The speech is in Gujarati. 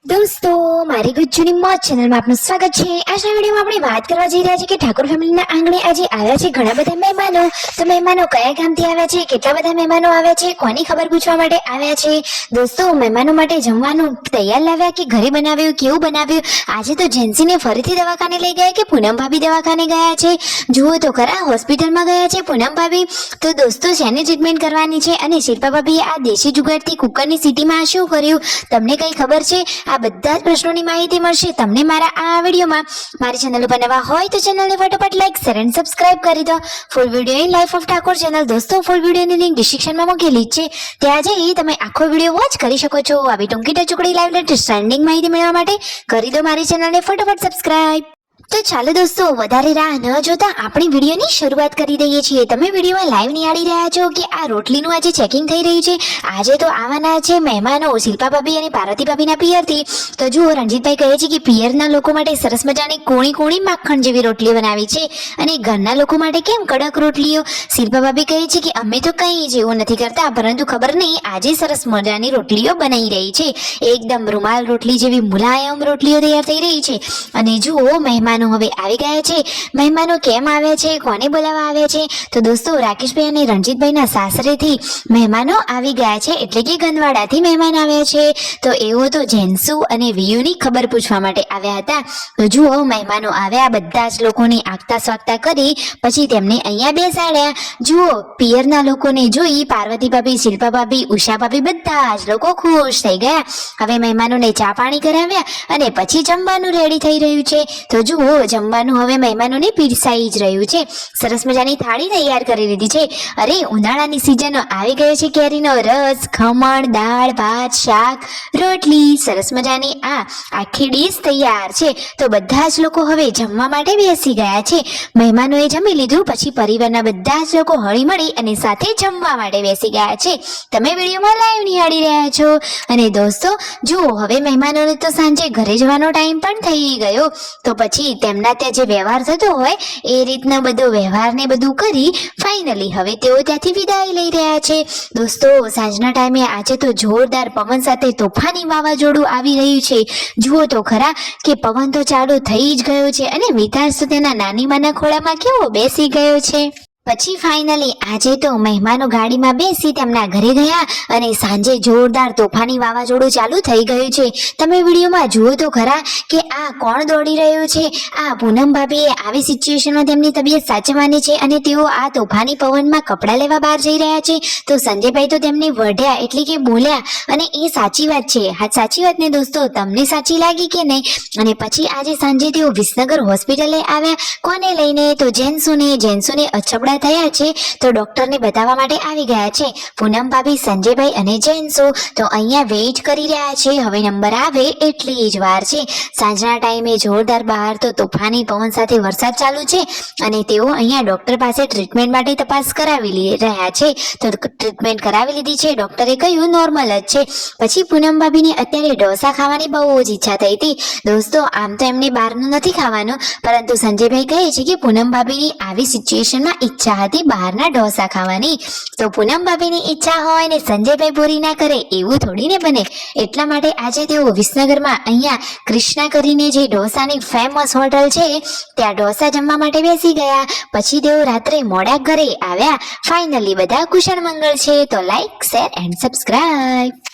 દોસ્તો, મારી ગુજ્જુની મોજ ચેનલમાં આપનું સ્વાગત છે। આજના વિડીયોમાં આપણે વાત કરવા જઈ રહ્યા છીએ કે ઠાકોર ફેમિલીના આંગણે આજે આવ્યા છે ઘણા બધા મહેમાનો। તો મહેમાનો કયા ગામથી આવ્યા છે, કેટલા બધા મહેમાનો આવ્યા છે, કોની ખબર પૂછવા માટે આવ્યા છે? દોસ્તો, મહેમાનો માટે જમવાનું તૈયાર લાવ્યા કે ઘરે બનાવ્યું, કેવું બનાવ્યું? આજે તો જેન્સીને ફરીથી દવાખાને લઈ ગયા કે પૂનમ ભાભી દવાખાને ગયા છે? જુઓ તો ખરા, હોસ્પિટલમાં ગયા છે પૂનમ ભાભી। તો દોસ્તો, શેની ટ્રીટમેન્ટ કરવાની છે અને શિલ્પા ભાભીએ આ દેશી જુગાડથી કુકરની સીટીમાં શું કર્યું, તમને કઈ ખબર છે? આ બધા જ પ્રશ્નોની માહિતી મળશે તમને મારા આ વિડીયોમાં। મારી ચેનલ ઉપર નવા હોય તો ચેનલને ફટાફટ લાઈક, શેર અને સબસ્ક્રાઇબ કરી દો। Full video in life of Thakor channel દોસ્તો, ફૂલ વિડીયોની લિંક ડિસ્ક્રિપ્શનમાં મૂકેલી છે, ત્યાં જઈ તમે આખો વિડીયો વોચ કરી શકો છો। આવી ટૂંકી ટચુકડી લાઈવ લેટેસ્ટ ટ્રેન્ડિંગ માહિતી મેળવવા માટે કરી દો મારી ચેનલને ફટાફટ સબસ્ક્રાઇબ। તો ચાલો દોસ્તો, વધારે રાહ ન જોતા આપણી વિડીયોની શરૂઆત કરી દઈએ છીએ। તમે વિડીયોમાં લાઈવ નિહાળી રહ્યા છો કે આ રોટલીનું આજે ચેકિંગ થઈ રહ્યું છે। આજે તો આવવાના છે મહેમાનો શિલ્પા ભાભી અને પાર્વતી ભાભીના પિયરથી। તો જુઓ, રણજીતભાઈ કહે છે કે પિયરના લોકો માટે સરસ મજાની કોણી કોણી માખણ જેવી રોટલીઓ બનાવી છે અને ઘરના લોકો માટે કેમ કડક રોટલીઓ? શિલ્પા ભાભી કહે છે કે અમે તો કંઈ જેવું નથી કરતા, પરંતુ ખબર નહીં આજે સરસ મજાની રોટલીઓ બનાવી રહી છે। એકદમ રૂમાલ રોટલી જેવી મુલાયમ રોટલીઓ તૈયાર થઈ રહી છે। અને જુઓ, મહેમાનો હવે આવી ગયા છે। મહેમાનો કેમ આવ્યા છે, કોને બોલાવવા આવ્યા છે? તો દોસ્તો, રાકેશભાઈ અને રણજીતભાઈના સાસરેથી મહેમાનો આવી ગયા છે, એટલે કે ગંદવાડાથી મહેમાન આવ્યા છે। તો એવો તો જેન્સુ અને વિયુની ખબર પૂછવા માટે આવ્યા હતા। તો જુઓ, મહેમાનો આવ્યા, બધા જ લોકોની આગતા સ્વાગતા કરી પછી તેમને અહીંયા બેસાડ્યા। જુઓ, પિયરના લોકોને જોઈ પાર્વતી ભાભી, શિલ્પા ભાભી, ઉષા ભાભી બધા જ લોકો ખુશ થઈ ગયા। હવે મહેમાનોને ચા પાણી કરાવ્યા અને પછી જમવાનું રેડી થઈ રહ્યું છે। તો જુઓ, જમવાનું હવે મહેમાનોને પીરસાઈ જ રહ્યું છે। સરસ મજાની થાળી તૈયાર કરી લીધી છે। અરે, ઉનાળાની સિઝન આવી ગયો છે, કેરીનો રસ, ખમણ, દાળ, ભાત, શાક, રોટલી, સરસ મજાની આ આખી ડીશ તૈયાર છે। તો બધા જ લોકો હવે જમવા માટે બેસી ગયા છે। મહેમાનોએ જમી લીધું પછી પરિવારના બધા જ લોકો હળી મળી અને સાથે જમવા માટે બેસી ગયા છે। તમે વિડીયોમાં લાઈવ નિહાળી રહ્યા છો। અને દોસ્તો, જુઓ, હવે મહેમાનોને તો સાંજે ઘરે જવાનો ટાઈમ પણ થઈ ગયો। તો પછી તેમના ત્યાં જે વ્યવહાર થતો હોય એ રીતના બધો વ્યવહાર ને બધું કરી ફાઇનલી હવે તેઓ ત્યાંથી વિદાય લઈ રહ્યા છે। દોસ્તો, સાંજના ટાઈમે આજે તો જોરદાર પવન સાથે તોફાની વાવાઝોડું આવી રહ્યું છે। જુઓ તો ખરા કે પવન તો ચાલુ થઈ જ ગયો છે અને મિતાંશ તો તેના નાની માના ખોળામાં કેવો બેસી ગયો છે। પછી ફાઇનલી આજે તો મહેમાનો ગાડીમાં બેસી તેમના ઘરે ગયા અને સાંજે જોરદાર તોફાની વાવાઝોડું ચાલુ થઈ ગયું છે। તમે વિડીયોમાં જુઓ તો ખરા કે આ કોણ દોડી રહ્યું છે? આ પૂનમ ભાભીએ આવી સિચ્યુએશનમાં તેમની તબિયત સાચવવાની છે અને તેઓ આ તોફાની પવનમાં કપડાં લેવા બહાર જઈ રહ્યા છે। તો સંજયભાઈ તો તેમને વઢ્યા એટલે કે બોલ્યા અને એ સાચી વાત છે। હા, સાચી વાત ને દોસ્તો, તમને સાચી લાગી કે નહીં? અને પછી આજે સાંજે તેઓ વિસનગર હોસ્પિટલે આવ્યા, કોને લઈને? તો જેન્સુને અછબડા થયા છે તો ડોક્ટરને બતાવવા માટે આવી ગયા છે પૂનમ ભાભી, સંજયભાઈ અને જેન્સુ તો અહીંયા વેઇટ કરી રહ્યા છે। હવે નંબર આવે એટલી જ વાર છે। સાંજના ટાઈમે જોરદાર બહાર તો તોફાની પવન સાથે વરસાદ ચાલુ છે અને તેઓ અહીંયા ડોક્ટર પાસે ટ્રીટમેન્ટ માટે તપાસ કરાવી રહ્યા છે। તો ટ્રીટમેન્ટ કરાવી લીધી છે, ડોક્ટરે કહ્યું નોર્મલ જ છે। પછી પૂનમ ભાભીને અત્યારે ઢોસા ખાવાની બહુ જ ઈચ્છા થઈ હતી। દોસ્તો, આમ તો એમને બહારનું નથી ખાવાનું, પરંતુ સંજયભાઈ કહે છે કે પૂનમ ભાભીની આવી સિચ્યુએશનમાં ઈચ્છા હતી બહારના ઢોસા ખાવાની। તો પૂનમ ભાભીની ઈચ્છા હોય ને સંજયભાઈ પૂરી ના કરે એવું થોડી ને બને। એટલા માટે આજે તેઓ વિસનગરમાં અહીંયા કૃષ્ણા કરીને જે ઢોસાની ફેમસ હોટલ છે ત્યાં ઢોસા જમવા માટે બેસી ગયા। પછી તેઓ રાત્રે મોડા ઘરે આવ્યા। ફાઇનલી બધા કુશળ મંગળ છે। તો લાઈક, શેર એન્ડ સબસ્ક્રાઇબ।